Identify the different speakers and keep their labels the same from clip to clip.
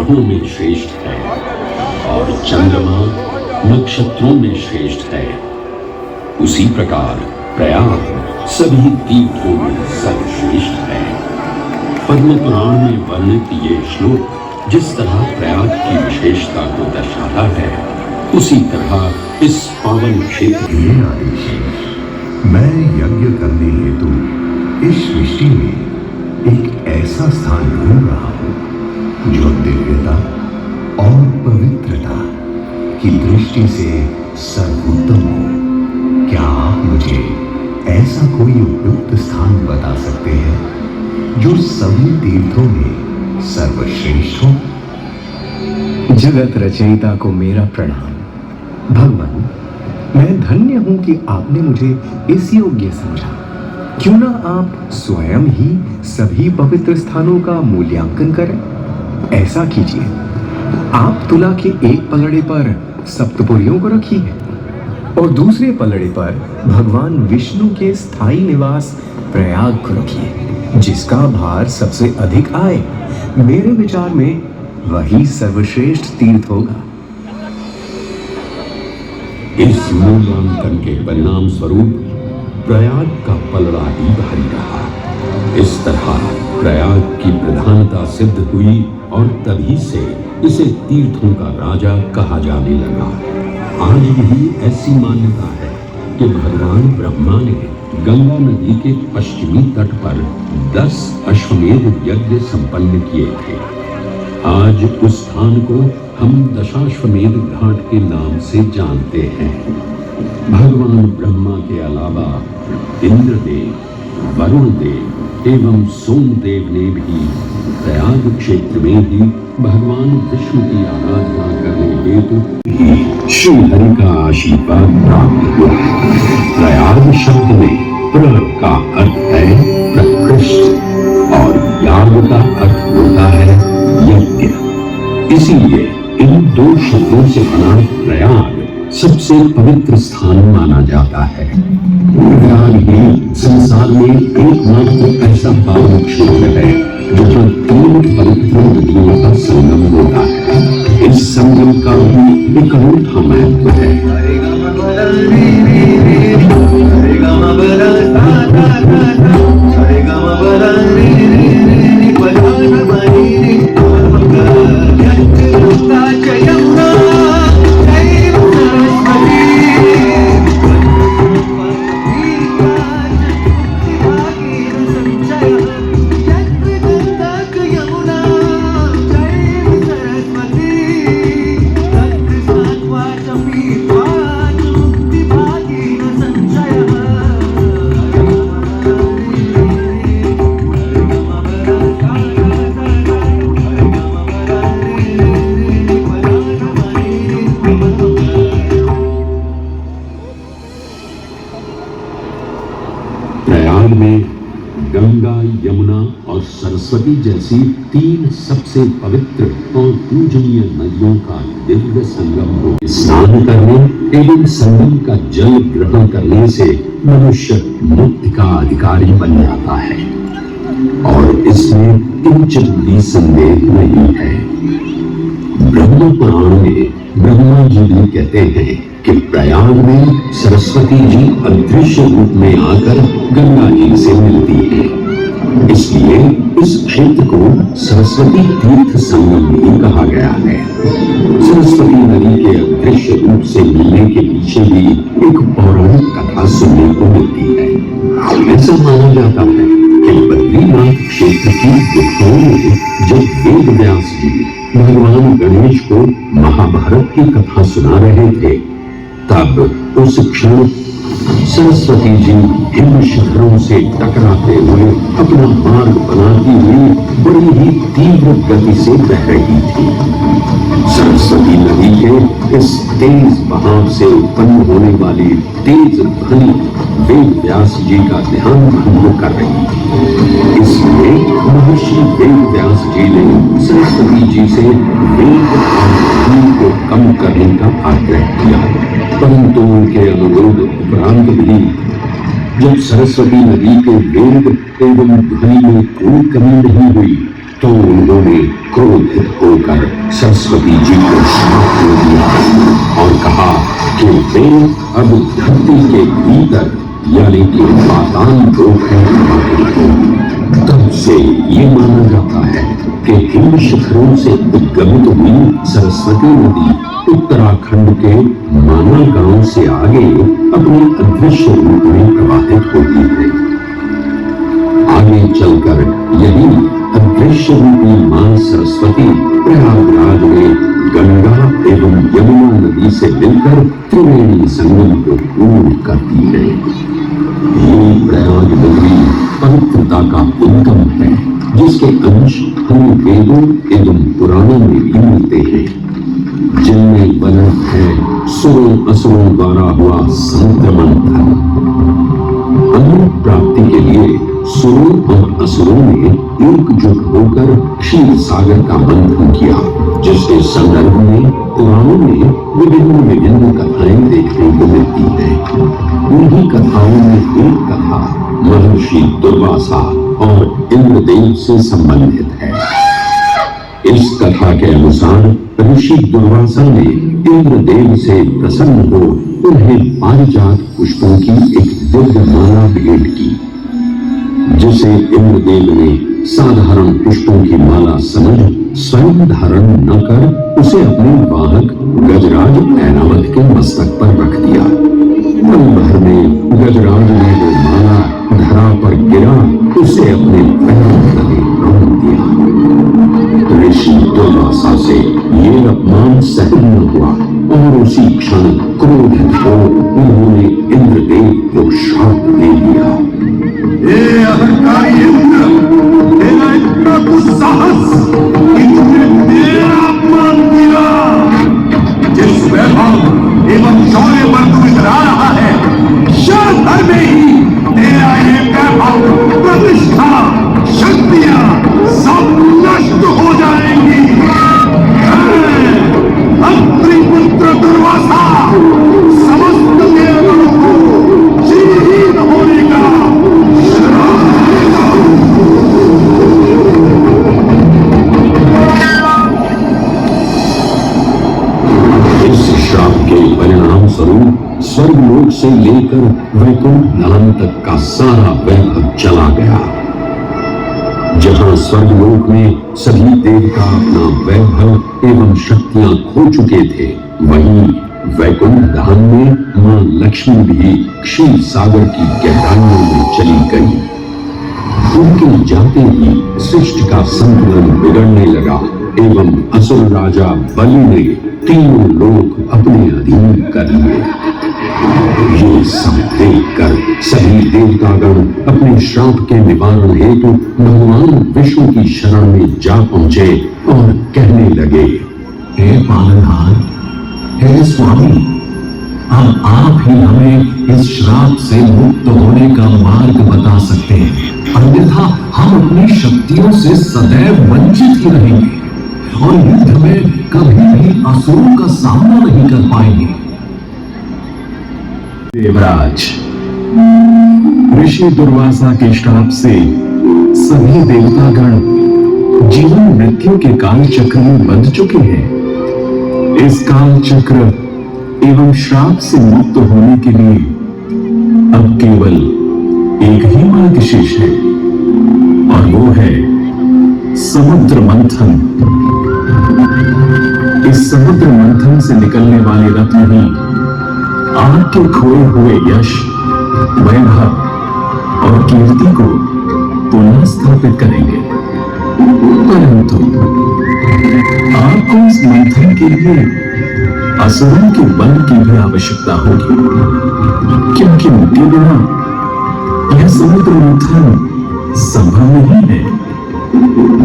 Speaker 1: ग्रहों में श्रेष्ठ है और चंद्रमा नक्षत्रों में श्रेष्ठ है, उसी प्रकार प्रयाग सभी तीर्थों में सर्वश्रेष्ठ है। पद्म पुराण में वर्णित ये श्लोक जिस तरह प्रयाग की विशेषता को दर्शाता है, उसी तरह इस पावन क्षेत्र
Speaker 2: में आदेश है। मैं यज्ञ करने हेतु इस सृष्टि में एक ऐसा स्थान ढूंढ रहा हूं जो दिव्यता और पवित्रता की दृष्टि से सर्वोत्तम हो। क्या आप मुझे ऐसा कोई उपयुक्त स्थान बता सकते हैं जो सभी तीर्थों में सर्वश्रेष्ठ हो?
Speaker 3: जगत रचयिता को मेरा प्रणाम। भगवान, मैं धन्य हूं कि आपने मुझे इस योग्य समझा। क्यों ना आप स्वयं ही सभी पवित्र स्थानों का मूल्यांकन करें। ऐसा कीजिए, आप तुला के एक पलड़े पर सप्तपुरियों को रखिए और दूसरे पलड़े पर भगवान विष्णु के स्थायी निवास प्रयाग को रखिए, जिसका भार सबसे अधिक आए। मेरे विचार में वही सर्वश्रेष्ठ तीर्थ होगा।
Speaker 1: इस मूल्यांकन के परिणाम स्वरूप प्रयाग का पलड़ा ही भारी रहा। इस तरह प्रयाग की प्रधानता सिद्ध हुई और तभी से इसे तीर्थों का राजा कहा जाने लगा। आज भी ऐसी मान्यता है कि भगवान ब्रह्मा ने गंगा नदी के पश्चिमी तट पर 10 अश्वमेध यज्ञ संपन्न किए थे। आज उस स्थान को हम दशाश्वमेध घाट के नाम से जानते हैं। भगवान ब्रह्मा के अलावा इंद्रदेव, वरुण देव एवं सोमदेव ने भी प्रयाग क्षेत्र में ही भगवान विष्णु की आराधना करने हेतु ही श्री हरि का आशीर्वाद प्राप्त हुआ। प्रयाग शब्द में प्र का अर्थ है प्रकृष्ट और याग का अर्थ होता है यज्ञ। इसीलिए इन दो शब्दों से बना प्रयाग सबसे पवित्र स्थान माना जाता है। प्रयाग ही संसार में एकमात्र ऐसा पावन क्षेत्र है जहाँ 3 पवित्र नदियों का संगम होता है। इस संगम का भी एक अनूठा महत्व है। प्रयाग में गंगा, यमुना और सरस्वती जैसी 3 सबसे पवित्र और पूजनीय नदियों का दिव्य संगम हो। स्नान करने एवं संगम का जल ग्रहण करने से मनुष्य मुक्ति का अधिकारी बन जाता है और इसमें किंचित भी संदेह नहीं है। ब्रह्म पुराण में ब्रह्मा जी भी कहते हैं कि प्रयाग में सरस्वती जी अदृश्य रूप में आकर गंगा जी से मिलती है। इसलिए इस क्षेत्र को सरस्वती तीर्थ संगम भी कहा गया है। सरस्वती नदी के अदृश्य रूप से मिलने के पीछे भी एक पौराणिक कथा सुनने को मिलती है। ऐसा माना जाता है कि बद्रीनाथ क्षेत्र की गुफाओं में जब वेद व्यास जी भगवान गणेश को महाभारत की कथा सुना रहे थे, तब उस क्षण सरस्वती जी हिम शिखरों से टकराते हुए अपना मार्ग बनाती हुई बड़ी ही तीव्र गति से बह रही थी। सरस्वती नदी के इस तेज बहाव से उत्पन्न होने वाली तेज ध्वनि वेद व्यास जी का ध्यान भंग कर रही थी। इसलिए महर्षि वेद व्यास जी ने सरस्वती जी से वेग और ध्वनि को कम करने का आग्रह किया, परंतु उनके अनुरोध उपरांत भी जब सरस्वती नदी के वेग एवं ध्वनि में कोई कमी नहीं हुई, तो तो उन्होंने क्रोधित होकर सरस्वती जी को श्राप दे दिया और कहा कि वे अब धरती के भीतर यानी कि पाताल लोक है तब से ये माना जाता है कि हिम शिखरों से उद्गमित हुई सरस्वती नदी उत्तराखंड के माना गांव से आगे अपने अदृश्य रूप में प्रवाहित होती है। आगे चलकर यही अदृश्य रूपी मां सरस्वती प्रयागराज में गंगा एवं यमुना नदी से मिलकर त्रिवेणी संगम को पूर्ण करती है। ये प्रयाग नगरी पवित्रता का उद्गम है जिसके अंश हमें वेदों एवं पुराणों में भी मिलते हैं, जिनमें वर्णित है सुरों असुरों द्वारा हुआ संक्रमण था। अमृत प्राप्ति के लिए सुरों और असुरों ने एकजुट होकर क्षीर सागर का मंथन किया, जिसके संदर्भ में पुराणों में विभिन्न कथाएं देखने को मिलती हैं। उन्हीं कथाओं में एक कथा महर्षि दुर्वासा और इंद्रदेव से संबंधित है। इस कथा के अनुसार ऋषि दुर्वासा ने इंद्रदेव से प्रसन्न हो उन्हें पारिजात पुष्पों की एक दिव्य माला भेंट की, जिसे इंद्रदेव ने साधारण पुष्पों की माला समझ स्वयं धारण न कर उसे अपने वाहक गजराज ऐरावत के मस्तक पर रख दिया। पल भर में गजराज ने वो माला धरा पर गिरा उसे अपने पैरों तले रौंद दिया। ऋषि दुर्वासा से ये अपमान सहन न हुआ और उसी क्षण क्रोधित हो उन्होंने इंद्रदेव को श्राप दे दिया।
Speaker 2: ये अहंकारी इंद्र, तेरा इतना दुस्साहस कि तुमने मेरा अपमान किया। जिस वैभव एवं शौर्य पर तू इतरा रहा है, क्षण भर में ही तेरा ये वैभव, प्रतिष्ठा, शक्तियां सब नष्ट हो जाएंगी। मंत्री पुत्र दुर्वासा समस्त देवगणों को श्रीहीन होने का
Speaker 1: श्राप के परिणाम स्वरूप स्वर्गलोक से लेकर वैकुंठ धाम तक का सारा वैभव चला गया। जहां स्वर्गलोक में सभी देवता अपना वैभव एवं शक्तियां खो चुके थे, वहीं वैकुंठ धाम में मां लक्ष्मी भी क्षीर सागर की गहराइयों में चली गई। उनके जाते ही सृष्टि का संतुलन बिगड़ने लगा एवं असुर राजा बलि ने तीनों लोक अपने अधीन कर लिए। ये सब देखकर सभी देवतागण अपने श्राप के निवारण हेतु भगवान विष्णु की शरण में जा पहुंचे और कहने लगे,
Speaker 3: हे पालनहार, हे स्वामी, अब आप ही हमें इस श्राप से मुक्त होने का मार्ग बता सकते हैं, अन्यथा हम अपनी शक्तियों से सदैव वंचित ही रहेंगे और युद्ध में कभी भी असुरों का सामना नहीं कर पाएंगे। देवराज, ऋषि दुर्वासा के श्राप से सभी देवतागण जीवन मृत्यु के काल चक्र में बंध चुके हैं। इस काल चक्र एवं श्राप से मुक्त होने के लिए अब केवल एक ही मार्ग शेष है और वो है समुद्र मंथन। इस समुद्र मंथन से निकलने वाले रत्न ही आपके खोए हुए यश, वैभव और कीर्ति को पुनः स्थापित करेंगे। परंतु आपको इस मंथन के लिए असुरों के बल की भी आवश्यकता होगी, क्योंकि उनके बिना यह समुद्र मंथन संभव नहीं है।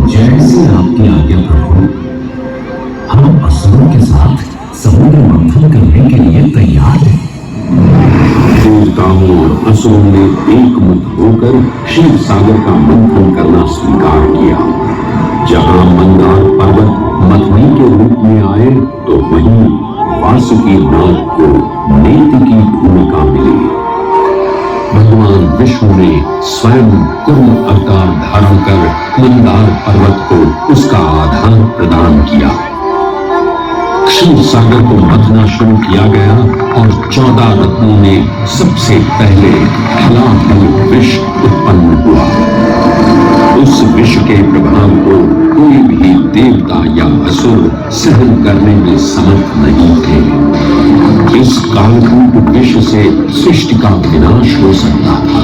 Speaker 4: जैसे आपकी आज्ञा प्रभु, हम असुरों के साथ समुद्र मंथन करने के लिए तैयार हैं।
Speaker 1: देवताओं और असुरों ने एकमुख होकर क्षीर सागर का मंथन करना स्वीकार किया। जहां मंदार पर्वत मथनी के रूप में आए तो वहीं वासुकी नाग को नेति की भूमिका मिली। भगवान विष्णु ने स्वयं कुर्म अवतार धारण कर मंदार पर्वत को उसका आधार प्रदान किया। क्षीर सागर को मथना शुरू किया गया और 14 रत्नों ने सबसे पहले हलाहल विष उत्पन्न हुआ। उस विष के प्रभाव को कोई भी देवता या असुर सहन करने में समर्थ नहीं थे। इस कालकूट विष से सृष्टि का विनाश हो सकता था।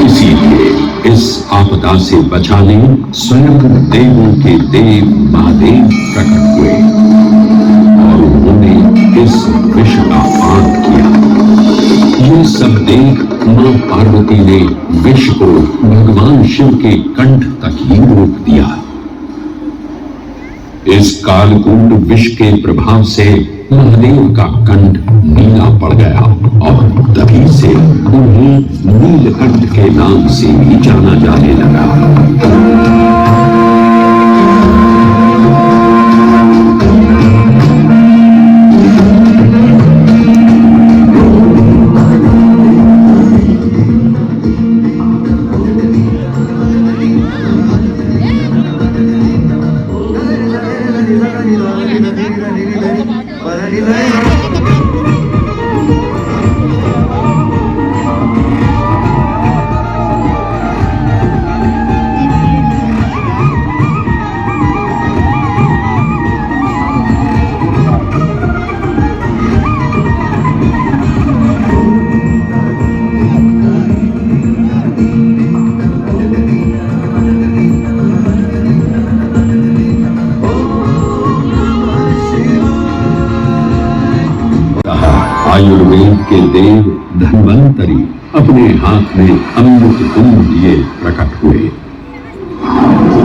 Speaker 1: इसीलिए इस आपदा से बचाने स्वयं देवों के देव महादेव प्रकट हुए और उन्होंने इस विष का पान किया। ये सब देख मां पार्वती ने विष को भगवान शिव के कंठ तक ही रोक दिया। इस कालकूट विष के प्रभाव से महादेव का कंठ नीला पड़ गया और तभी से उन्हें नीलकंठ के नाम से भी जाना जाने लगा। आयुर्वेद के देव धन्वंतरी अपने हाथ में अमृत कुंभ लिए प्रकट हुए।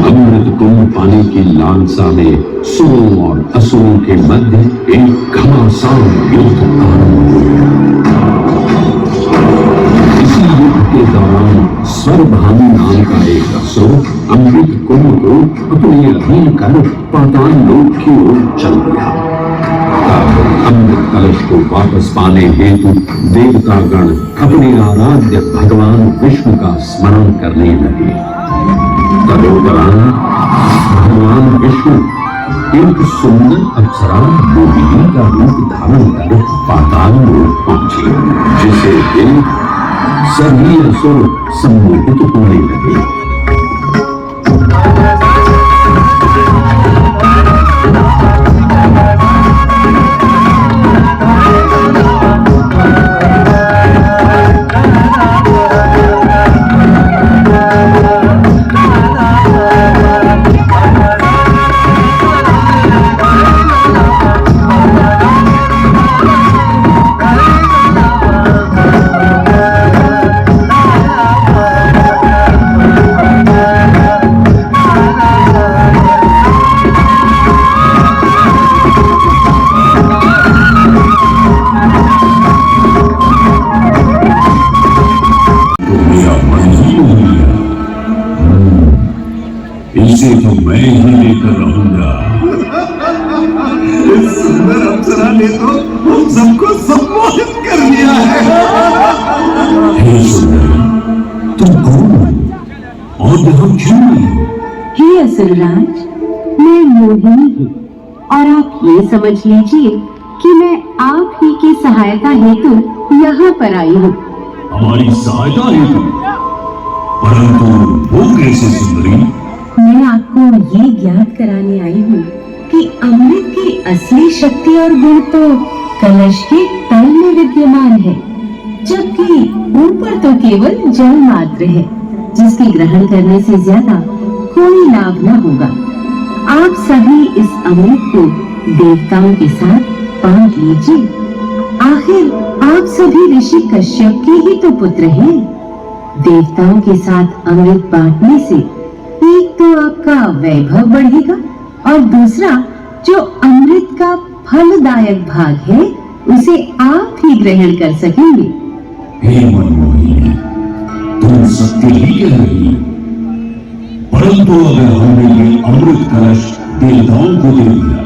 Speaker 1: अमृत कुंभ पाने की लालसा में सुरों और असुरों के मध्य एक घमासान युद्ध आरंभ हुआ। इसी युद्ध के दौरान स्वरभानु नाम का एक असुर अमृत कुंभ को अपने अधीन कर पाताल लोक की ओर चल गया। अमृत कलश को वापस पाने हेतु देवतागण अपने आराध्य भगवान विष्णु का स्मरण करने लगे। तदोपरांत भगवान विष्णु एक सुंदर अप्सरा मोहिनी का रूप धारण कर पाताल लोक पहुंचे, जिसे देख सभी असुर सम्मोहित होने लगे।
Speaker 4: इसे तो मैं ही लेकर रहूंगा।
Speaker 2: इस सुंदर अप्सरा ने तो हम सबको सम्मोहित कर दिया है।
Speaker 4: हे सुंदरी, तुम कौन हो और यहाँ क्यों आई हो?
Speaker 5: हे असुरराज, मैं मोहिनी हूँ और आप ये समझ लीजिए कि मैं आप ही की सहायता हेतु यहाँ पर आई हूँ।
Speaker 4: हमारी सहायता हेतु? परंतु वो कैसे सुंदरी?
Speaker 5: मैं आपको ये ज्ञात कराने आई हूँ कि अमृत की असली शक्ति और गुण तो कलश के तल में विद्यमान है, जबकि ऊपर तो केवल जल मात्र है, जिसके ग्रहण करने से ज्यादा कोई लाभ न होगा। आप सभी इस अमृत को देवताओं के साथ बांट लीजिए। आखिर आप सभी ऋषि कश्यप के ही तो पुत्र हैं। देवताओं के साथ अमृत बांटने से एक तो आपका वैभव बढ़ेगा और दूसरा जो अमृत का फलदायक भाग है उसे आप ही ग्रहण कर सकेंगे।
Speaker 4: हे मनमोहिनी, तुम सत्य ही कह रही हो, परंतु अगर हमने ये अमृत कलश देवताओं को दे दिया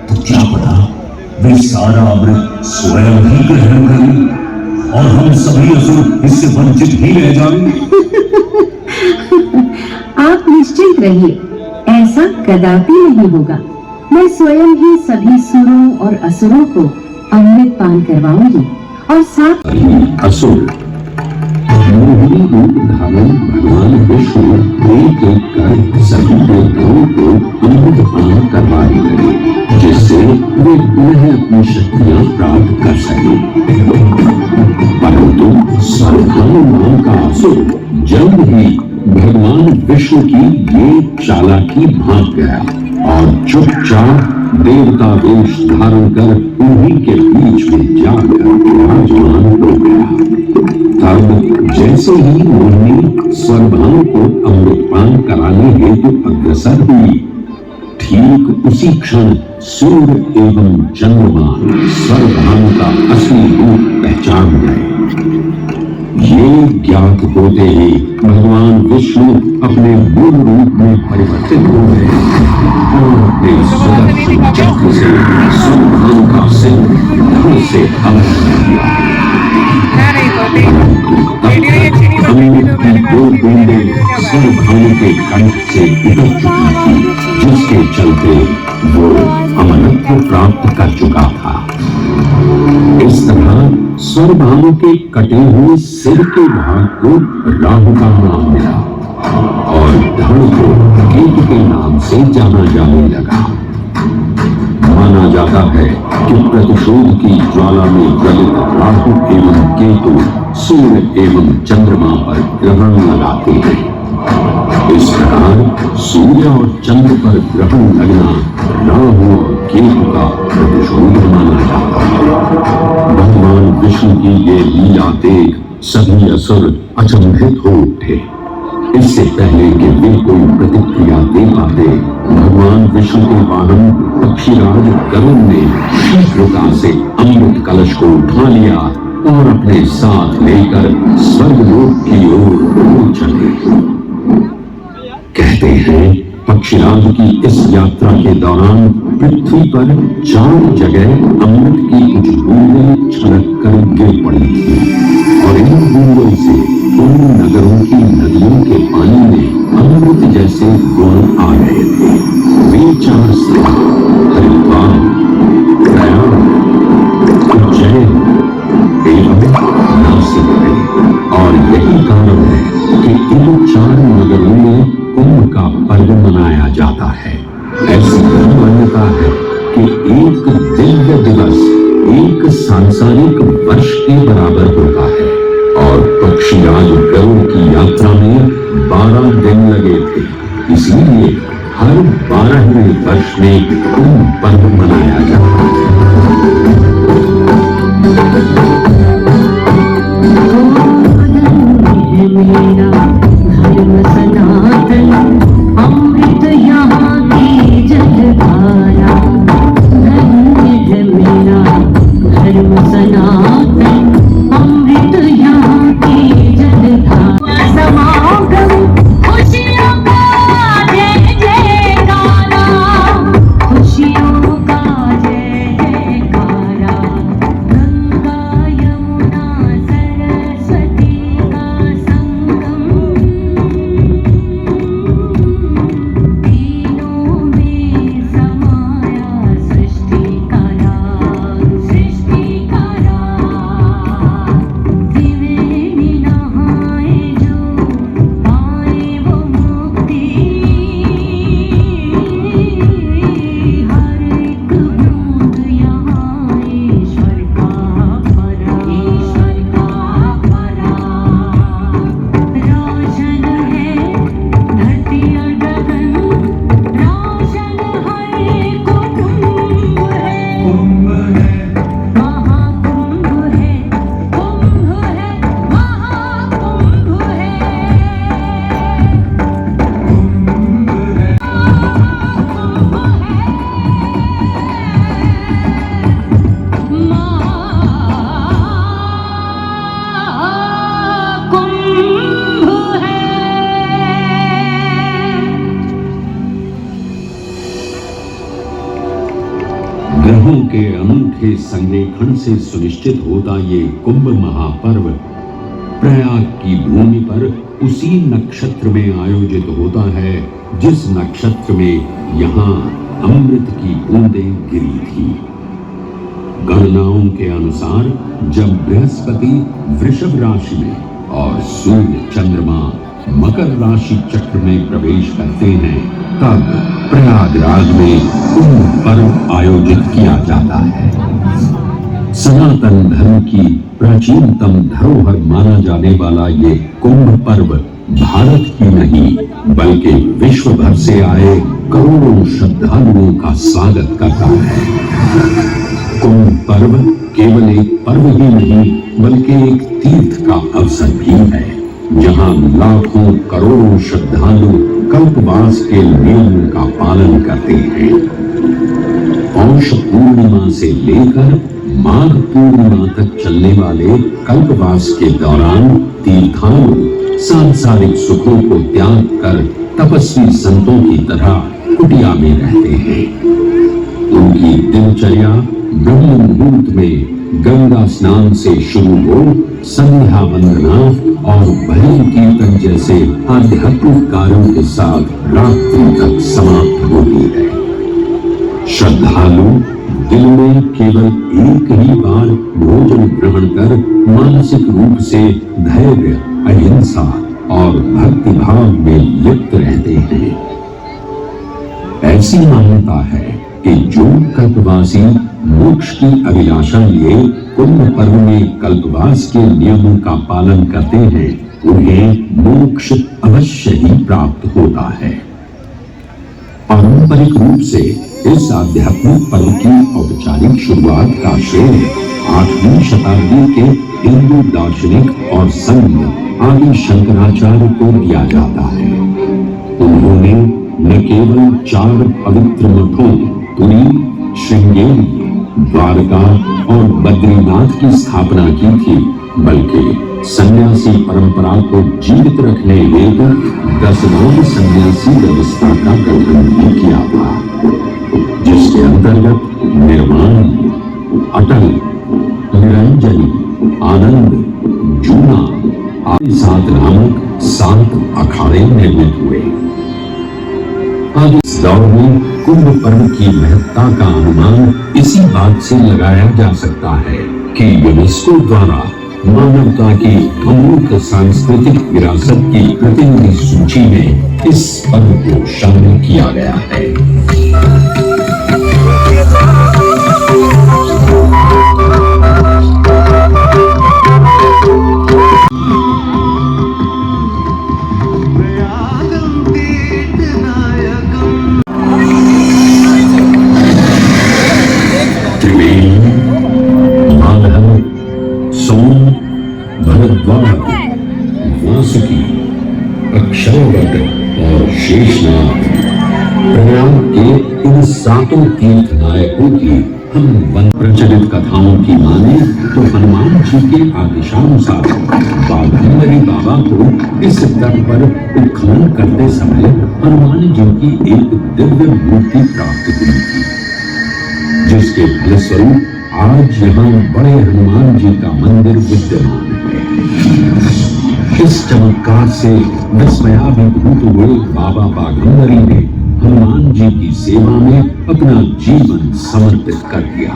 Speaker 4: तो क्या पता वे सारा अमृत स्वयं ही ग्रहण करें और हम सभी असुर इससे वंचित ही रह जाएं।
Speaker 5: आप निश्चिंत रहिए, ऐसा कदापि नहीं होगा। मैं स्वयं ही सभी सुरों और असुरों को अमृत पान करवाऊंगी और साथ
Speaker 1: असुर मोहिनी रूप धारण भगवान विष्णु एक एक कर सभी देवताओं को अमृत पान करवाने लगे, जिससे वे पुनः अपनी शक्तियां प्राप्त कर सके। परंतु सर्वभानु नाम का असुर जल्द ही भगवान विष्णु की ये चालाकी भांप गया और चुपचाप देवता वेश धारण कर उन्हीं के बीच में जाकर विराजमान हो गया। तब जैसे ही मोहिनी स्वरभानु को अमृतपान कराने हेतु अग्रसर हुई, ठीक उसी क्षण सूर्य एवं चंद्रमा स्वरभानु का असली रूप पहचान गए। ये ज्ञात होते ही भगवान विष्णु अपने मूल रूप में परिवर्तित हो गए और अपने सुदर्शन चक्र से स्वरभानु का सिर धड़ से अलग कर दिया। अमृत की दो बूंदें स्वरभानु के कंठ से उतर चुकी थी, जिसके चलते वो अमरत्व प्राप्त कर चुका था। इस तरह स्वरभानु के कटे हुए सिर के भाग को राहु का नाम मिला और धड़ को केतु के नाम से जाना जाने लगा। माना जाता है कि प्रतिशोध की ज्वाला में गलित राहु एवं केतु सूर्य एवं चंद्रमा पर ग्रहण लगाते हैं। इस प्रकार सूर्य और चंद्र पर ग्रहण लगना राहु और केतु का प्रतिशोध माना जाता है। भगवान विष्णु की ये लीला देख सभी असुर अचंभित हो उठे। इससे पहले कि वे कोई प्रतिक्रिया दे पाते, भगवान विष्णु के वाहन पक्षीराज गरुड़ ने शीघ्रता से अमृत कलश को उठा लिया और अपने साथ लेकर स्वर्गलोक की ओर उड़ चले। कहते हैं पक्षीराज की इस यात्रा के दौरान पृथ्वी पर 4 जगह अमृत की कुछ बूंदें छलक कर गिर पड़ी थी और इन बूंदों से उन नगरों की नदियों के पानी में अमृत जैसे गुण आ गए थे। वे 4 स्थान हरिद्वार, प्रयाग, उज्जैन एवं नासिक है और यही कारण है कि इन 4 नगरों में कुंभ का पर्व मनाया जाता है। ऐसी मान्यता है कि एक दिव्य दिवस एक सांसारिक वर्ष के बराबर होता है और पक्षीराज गरुड़ की यात्रा में 12 दिन लगे थे। इसीलिए हर 12वें वर्ष में कुंभ पर्व मनाया जाता है।
Speaker 5: मेरा धर्म सनातन, अमृत यहाँ की जलधारा। धन्य है मेरा धर्म सनातन, अमृत यहाँ की जलधारा। समागम खुशियों का जय जयकारा, खुशियों का जय जयकारा।
Speaker 1: के संरेखण से सुनिश्चित होता ये कुंभ महापर्व प्रयाग की भूमि पर उसी नक्षत्र में आयोजित होता है जिस नक्षत्र में यहाँ अमृत की बूंदें गिरी थी। गणनाओं के अनुसार जब बृहस्पति वृषभ राशि में और सूर्य चंद्रमा मकर राशि चक्र में प्रवेश करते हैं तब प्रयागराज में कुंभ पर्व आयोजित किया जाता है। सनातन धर्म की प्राचीनतम धरोहर माना जाने वाला ये कुंभ पर्व भारत की नहीं बल्कि विश्व भर से आए करोड़ों श्रद्धालुओं का स्वागत करता है। कुंभ पर्व केवल एक पर्व ही नहीं बल्कि एक तीर्थ का अवसर भी है जहां लाखों करोड़ों श्रद्धालु कल्पवास के नियमों का पालन करते हैं। पौष पूर्णिमा से लेकर माघ पूर्णिमा तक चलने वाले कल्पवास के दौरान तीर्थालु सांसारिक सुखों को त्याग कर तपस्वी संतों की तरह कुटिया में रहते हैं। उनकी दिनचर्या ब्रह्म मुहूर्त में गंगा स्नान से शुरू हो संध्या वंदना और भजन कीर्तन जैसे आध्यात्मिक कार्यों के साथ रात्रि तक समाप्त होती है। श्रद्धालु दिन में केवल एक ही बार भोजन ग्रहण कर मानसिक रूप से धैर्य, अहिंसा और भक्ति भाव में लिप्त रहते हैं। ऐसी मान्यता है कि जो कल्पवासी मोक्ष की अभिलाषा लिए कुंभ पर्व में कल्पवास के नियमों का पालन करते हैं उन्हें मोक्ष अवश्य ही प्राप्त होता है। पारंपरिक रूप से इस आध्यात्मिक पर्व की औपचारिक शुरुआत का श्रेय 8वीं शताब्दी के हिंदू दार्शनिक और संत आदि शंकराचार्य को दिया जाता है। उन्होंने न केवल 4 पवित्र मठों पुरी, श्रृंगेरी, द्वारका और बद्रीनाथ की स्थापना की थी बल्कि सन्यासी परंपरा को जीवित रखने हेतु 10वां सन्यासी व्यवस्था का गठन भी किया था जिसके अंतर्गत निर्वाण, अटल, निरंजनी, आनंद, जूना आदि 7 नामक 7 अखाड़े निर्मित हुए। आज इस दौर में कुंभ पर्व की महत्ता का अनुमान इसी बात से लगाया जा सकता है कि यूनेस्को द्वारा मानवता की अमूर्त सांस्कृतिक विरासत की प्रतिनिधि सूची में इस पर्व को शामिल किया गया है। वासुकी, अक्षयवट और शेषनाग प्रयाग के इन 7 तीर्थ नायकों की हम वन प्रचलित कथाओं की माने तो हनुमान जी के आदेशानुसार बाघंबरी बाबा को इस तट पर उत्खनन करते समय हनुमान जी की एक दिव्य मूर्ति प्राप्त हुई थी जिसके फलस्वरूप आज यहाँ बड़े हनुमान जी का मंदिर विद्यमान है। इस चमत्कार से विस्मयाभिभूत हुए बाबा बाघंबरी ने हनुमान जी की सेवा में अपना जीवन समर्पित कर दिया।